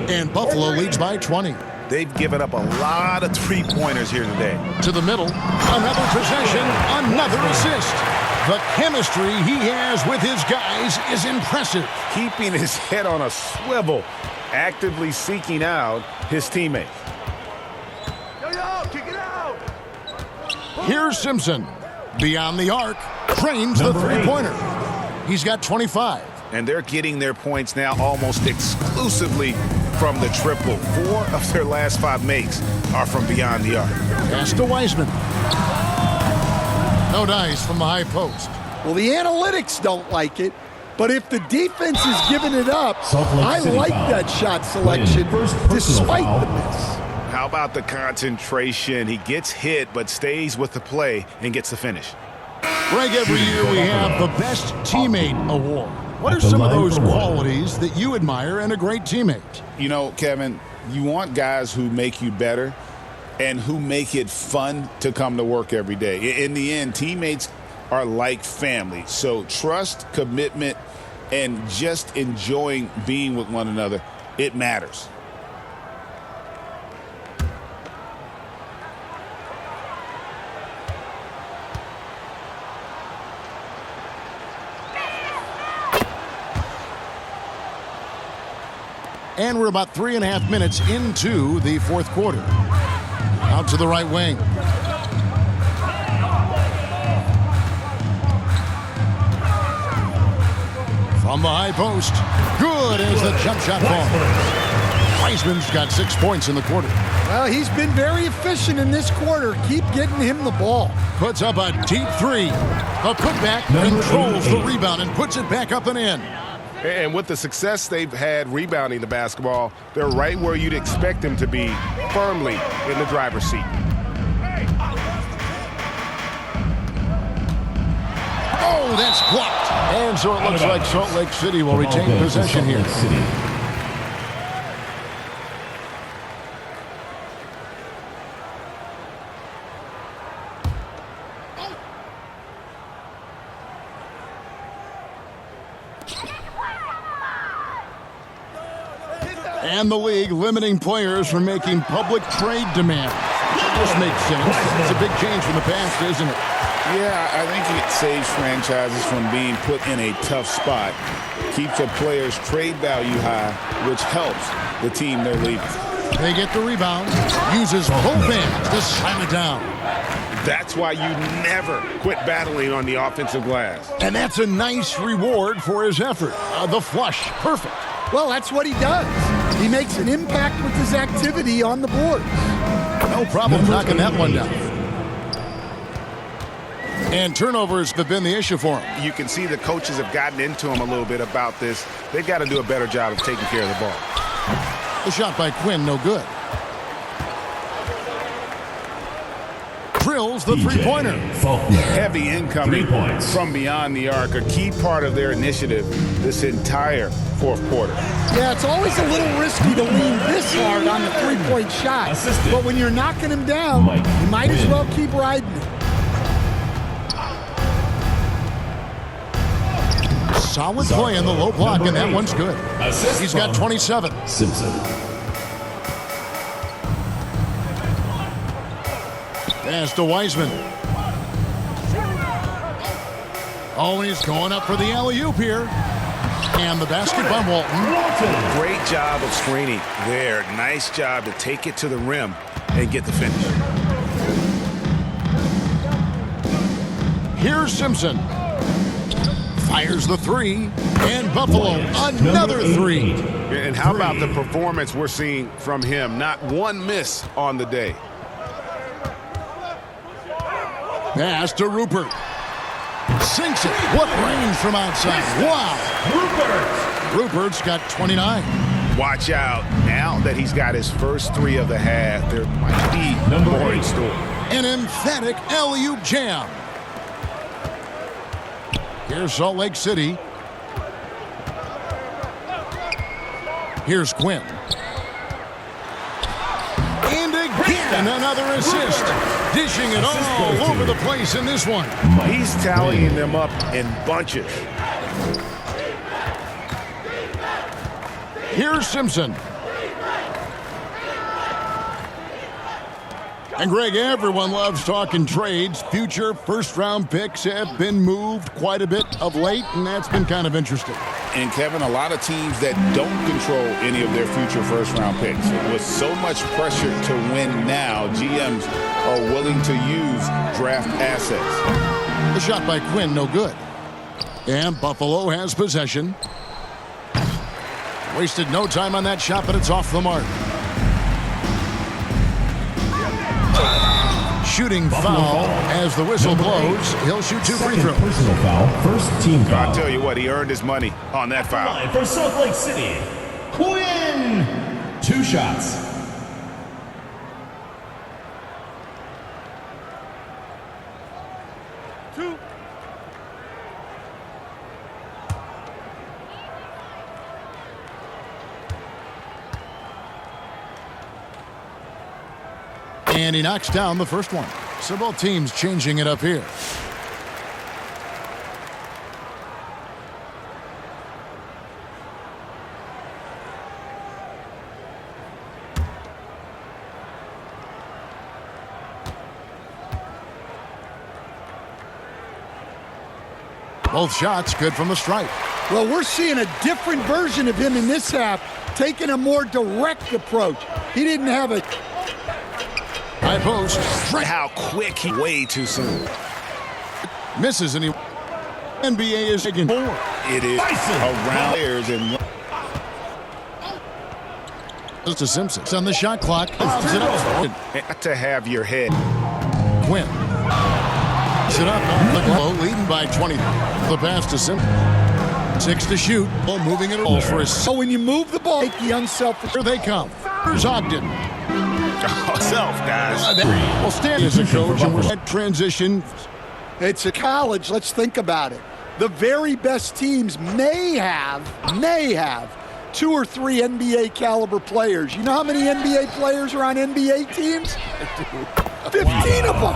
And Buffalo leads by 20. They've given up a lot of three-pointers here today. To the middle. Another possession. Another assist. The chemistry he has with his guys is impressive. Keeping his head on a swivel, actively seeking out his teammates. Kick it out! Here's Simpson. Beyond the arc. Drains the three-pointer. He's got 25. And they're getting their points now almost exclusively from the triple. 4 of their last 5 makes are from beyond the arc. Pass to Wiseman. No dice from the high post. Well, the analytics don't like it, but if the defense is giving it up, I like that shot selection despite the miss. How about the concentration? He gets hit but stays with the play and gets the finish. Greg, every year we have the Best Teammate Award. What are some of those qualities that you admire in a great teammate? You know, Kevin, you want guys who make you better and who make it fun to come to work every day. In the end, teammates are like family. So trust, commitment, and just enjoying being with one another, it matters. And we're about 3.5 minutes into the fourth quarter. Out to the right wing. From the high post. Good as the jump shot falls. Wiseman's got 6 points in the quarter. Well, he's been very efficient in this quarter. Keep getting him the ball. Puts up a deep three. A putback controls the rebound and puts it back up and in. And with the success they've had rebounding the basketball, they're right where you'd expect them to be, firmly in the driver's seat. Oh, that's blocked. And so it looks like Salt Lake City will retain possession here. And the league limiting players from making public trade demands. This makes sense. It's a big change from the past, isn't it? Yeah, I think it saves franchises from being put in a tough spot. Keeps a player's trade value high, which helps the team they're leaving. They get the rebound. Uses both hands to slam it down. That's why you never quit battling on the offensive glass. And that's a nice reward for his effort. The flush. Perfect. Well, that's what he does. He makes an impact with his activity on the board. No problem knocking that one down. And turnovers have been the issue for him. You can see the coaches have gotten into him a little bit about this. They've got to do a better job of taking care of the ball. The shot by Quinn, no good. Drills the three-pointer. Heavy incoming from beyond the arc, a key part of their initiative this entire fourth quarter. Yeah, it's always a little risky to lean this hard on the three-point shot. But when you're knocking him down, you might as well keep riding it. Solid play in the low block, and that one's good. He's got 27. Simpson. Pass to Wiseman. Oh, he's going up for the alley-oop here. And the basket by Walton. Great job of screening there. Nice job to take it to the rim and get the finish. Here's Simpson. Fires the three. And Buffalo, another three. And how about the performance we're seeing from him? Not one miss on the day. Pass to Rupert. Sinks it. What range from outside. Wow. Rupert's got 29. Watch out. Now that he's got his first three of the half, there might be more in store. An emphatic alley-oop jam. Here's Salt Lake City. Here's Quinn. And again, another assist. Dishing it all over the place in this one. He's tallying them up in bunches. Here's Simpson. And Greg, everyone loves talking trades. Future first-round picks have been moved quite a bit of late, and that's been kind of interesting. And, Kevin, a lot of teams that don't control any of their future first-round picks. With so much pressure to win now, GMs are willing to use draft assets. The shot by Quinn, no good. And Buffalo has possession. Wasted no time on that shot, but it's off the mark. Shooting foul as the whistle blows. He'll shoot 2 free throws. Personal foul, first team foul. I'll tell you what, he earned his money on that foul. For Salt Lake City, Quinn. 2 shots. And he knocks down the first one. So both teams changing it up here. Both shots good from the stripe. Well, we're seeing a different version of him in this half, taking a more direct approach. He didn't have a High post. How quick he way too soon. Misses, and he NBA is taking 4. It is around players and to Simpson. It's on the shot clock. Lobs it up. To have your head. Quinn. Sit up on the glow, leading by 20. The pass to Simpson. 6 to shoot. Ball moving it all for his. So when you move the ball, take the unselfish. Here they come. Here's Ogden. Self, guys. Well, Stan is a coach, and we're at transition. It's a college. Let's think about it. The very best teams may have 2 or 3 NBA caliber players. You know how many NBA players are on NBA teams? 15 of them.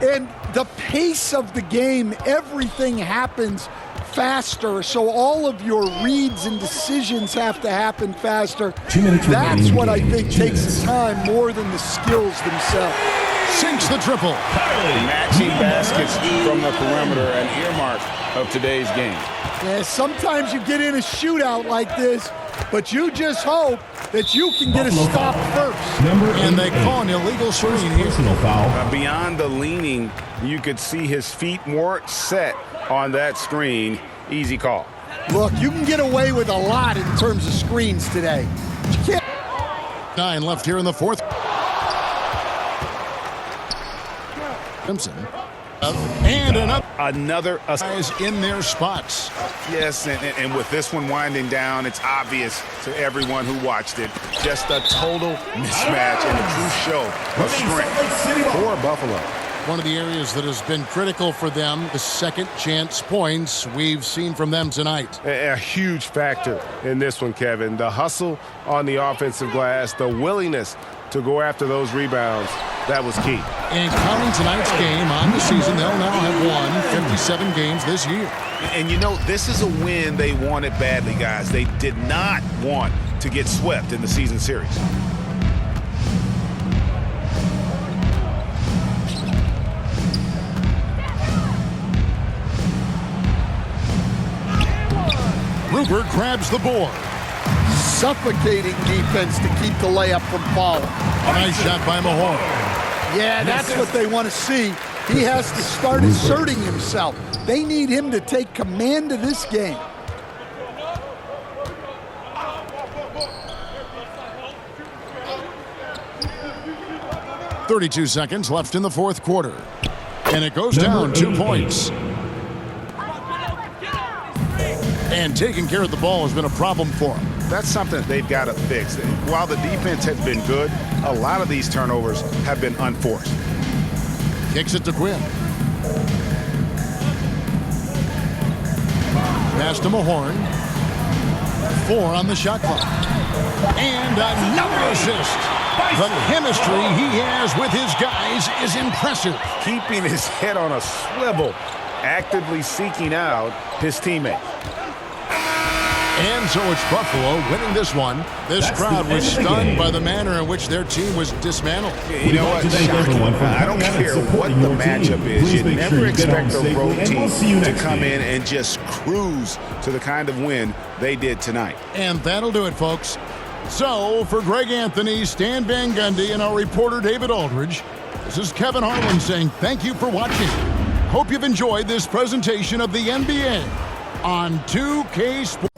And the pace of the game, everything happens faster, so all of your reads and decisions have to happen faster. 2 minutes remaining. That's what I think takes the time more than the skills themselves. Sinks the triple. matching baskets from the perimeter, an earmark of today's game. Yeah, sometimes you get in a shootout like this, but you just hope that you can get a stop first. And they call an illegal screen here. Personal foul. Beyond the leaning, you could see his feet more set on that screen. Easy call. Look, you can get away with a lot in terms of screens today. You can't. 9 left here in the fourth. Simpson. And Another guys in their spots. Yes, and with this one winding down, it's obvious to everyone who watched it. Just a total mismatch and a true show of strength for Buffalo. One of the areas that has been critical for them, the second chance points we've seen from them tonight. a huge factor in this one, Kevin. The hustle on the offensive glass, the willingness to go after those rebounds, that was key. And counting tonight's game on the season, they'll now have won 57 games this year. And you know, this is a win they wanted badly, guys. They did not want to get swept in the season series. Rupert grabs the board. Suffocating defense to keep the layup from falling. A nice shot by Mahorn. Yeah, that's what they want to see. He has to start asserting himself. They need him to take command of this game. .32 seconds left in the fourth quarter. And it goes down 2 points. And taking care of the ball has been a problem for them. That's something that they've got to fix. While the defense has been good, a lot of these turnovers have been unforced. Kicks it to Quinn. Pass to Mahorn. 4 on the shot clock. And another assist. The chemistry he has with his guys is impressive. Keeping his head on a swivel, actively seeking out his teammate. And so it's Buffalo winning this one. This crowd was stunned by the manner in which their team was dismantled. You know what? Shocking. I don't care what the matchup is. You never expect a road team to come in and just cruise to the kind of win they did tonight. And that'll do it, folks. So, for Greg Anthony, Stan Van Gundy, and our reporter David Aldridge, this is Kevin Harlan saying thank you for watching. Hope you've enjoyed this presentation of the NBA on 2K Sports.